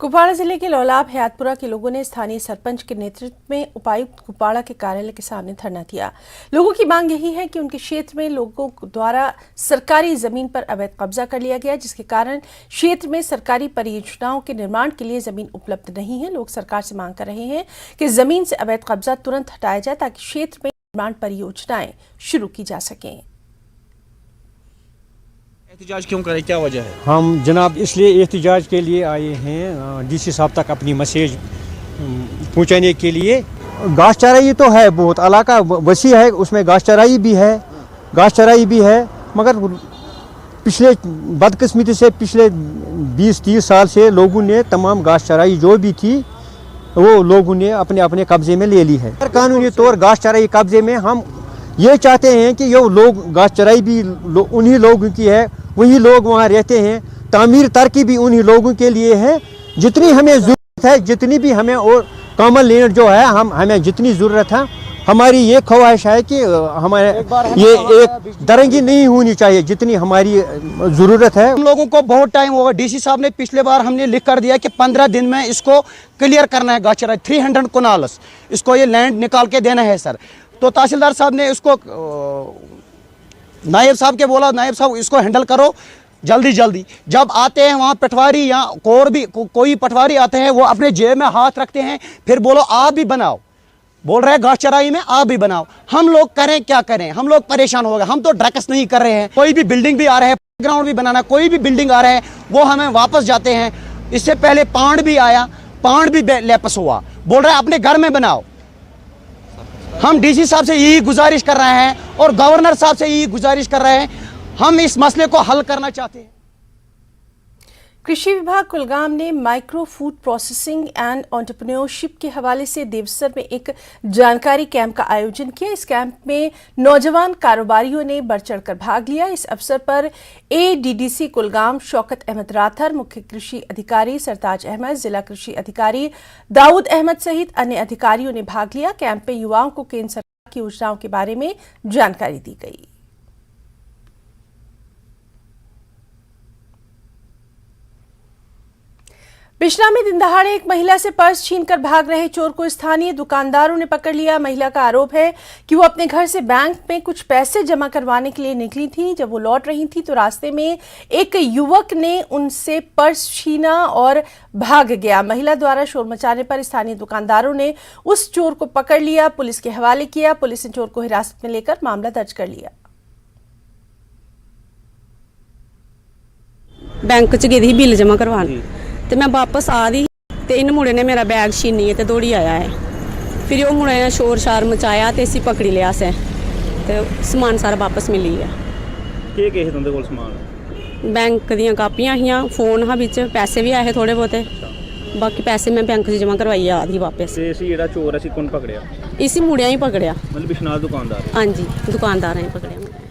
कुपवाड़ा जिले के लौलाब हयातपुरा के लोगों ने स्थानीय सरपंच के नेतृत्व में उपायुक्त कुपवाड़ा के कार्यालय के सामने धरना दिया। लोगों की मांग यही है कि उनके क्षेत्र में लोगों द्वारा सरकारी जमीन पर अवैध कब्जा कर लिया गया, जिसके कारण क्षेत्र में सरकारी परियोजनाओं के निर्माण के लिए जमीन उपलब्ध नहीं है। लोग सरकार से मांग कर रहे हैं कि जमीन से अवैध कब्जा तुरंत हटाया जाए ताकि क्षेत्र में निर्माण परियोजनाएं शुरू की जा सकें। एहतिजाज क्यों करें, क्या वजह है? हम जनाब इसलिए एहतिजाज के लिए आए हैं डीसी साहब तक अपनी मैसेज पहुंचाने के लिए। घास चराई तो है, बहुत इलाका वसी है, उसमें घास चराई भी है, मगर पिछले बदकिस्मती से पिछले 20-30 साल से लोगों ने तमाम घास चराई जो भी थी वो लोगों ने अपने अपने कब्जे में ले ली है। कानूनी तौर घास चराई कब्जे में हम ये चाहते हैं कि ये लोग घास चराई भी उन्हीं लोगों की है, वही लोग वहाँ रहते हैं, तामीर तरक्की भी उन्हीं लोगों के लिए है। जितनी हमें ज़रूरत है, जितनी भी हमें और कॉमन लैंड जो है हमें जितनी ज़रूरत है, हमारी ये ख्वाहिश है कि हमारे ये एक दरंगी नहीं होनी चाहिए जितनी हमारी ज़रूरत है। हम लोगों को बहुत टाइम होगा, डीसी साहब ने पिछले बार हमने लिख कर दिया कि 15 दिन में इसको क्लियर करना है। गाचरा 300 कनाल्स इसको ये लैंड निकाल के देना है सर। तो तहसीलदार साहब ने उसको नायब साहब के बोला, नायब साहब इसको हैंडल करो जल्दी। जब आते हैं वहाँ पटवारी या कोई पटवारी आते हैं, वो अपने जेब में हाथ रखते हैं, फिर बोलो आप भी बनाओ, बोल रहे हैं घास चराई में आप भी बनाओ। हम लोग करें क्या करें, हम लोग परेशान हो गए। हम तो ड्रग्स नहीं कर रहे हैं, कोई भी बिल्डिंग भी आ रहा है, ग्राउंड भी बनाना, कोई भी बिल्डिंग आ रहा है वो हमें वापस जाते हैं। इससे पहले पांड भी आया, पांड भी लैपस हुआ, बोल रहे हैं अपने घर में बनाओ। हम डीसी साहब से यही गुजारिश कर रहे हैं और गवर्नर साहब से यही गुजारिश कर रहे हैं, हम इस मसले को हल करना चाहते हैं। कृषि विभाग कुलगाम ने micro food processing and entrepreneurship के हवाले से देवसर में एक जानकारी कैंप का आयोजन किया। इस कैंप में नौजवान कारोबारियों ने बढ़ चढ़कर भाग लिया। इस अवसर पर एडीडीसी कुलगाम शौकत अहमद राथर, मुख्य कृषि अधिकारी सरताज अहमद, जिला कृषि अधिकारी दाऊद अहमद सहित अन्य अधिकारियों ने भाग लिया। कैंप में युवाओं को केंद्र सरकार की योजनाओं के बारे में जानकारी दी गई। बिशना में दिन दहाड़े एक महिला से पर्स छीनकर भाग रहे चोर को स्थानीय दुकानदारों ने पकड़ लिया। महिला का आरोप है कि वो अपने घर से बैंक में कुछ पैसे जमा करवाने के लिए निकली थी। जब वो लौट रही थी तो रास्ते में एक युवक ने उनसे पर्स छीना और भाग गया। महिला द्वारा शोर मचाने पर स्थानीय दुकानदारों ने उस चोर को पकड़ लिया, पुलिस के हवाले किया। पुलिस ने चोर को हिरासत में लेकर मामला दर्ज कर लिया। बैंक च गई थी बिल जमा करवाने, तो मैं वापस आ रही तो इन मुड़े ने मेरा बैग छीनी है तो दौड़ी आया है। फिर वो मुड़े ने शोर शार मचाया तो इसी पकड़ी लिया से, तो समान सारा वापस मिली है। केह् तुंदे कोल समान? बैंक दियां कापियां हियां, फोन हा बिच, पैसे भी आए थोड़े बहुते, बाकी पैसे मैं बैंक से जमा करवाई आ दी वापस। ते इसी जेड़ा चोर असी कौन पकड़िया? इसी मुड़िया ही पकड़िया, मतलब बिशनाल दुकानदार? हाँ जी, दुकानदार ही पकड़िया।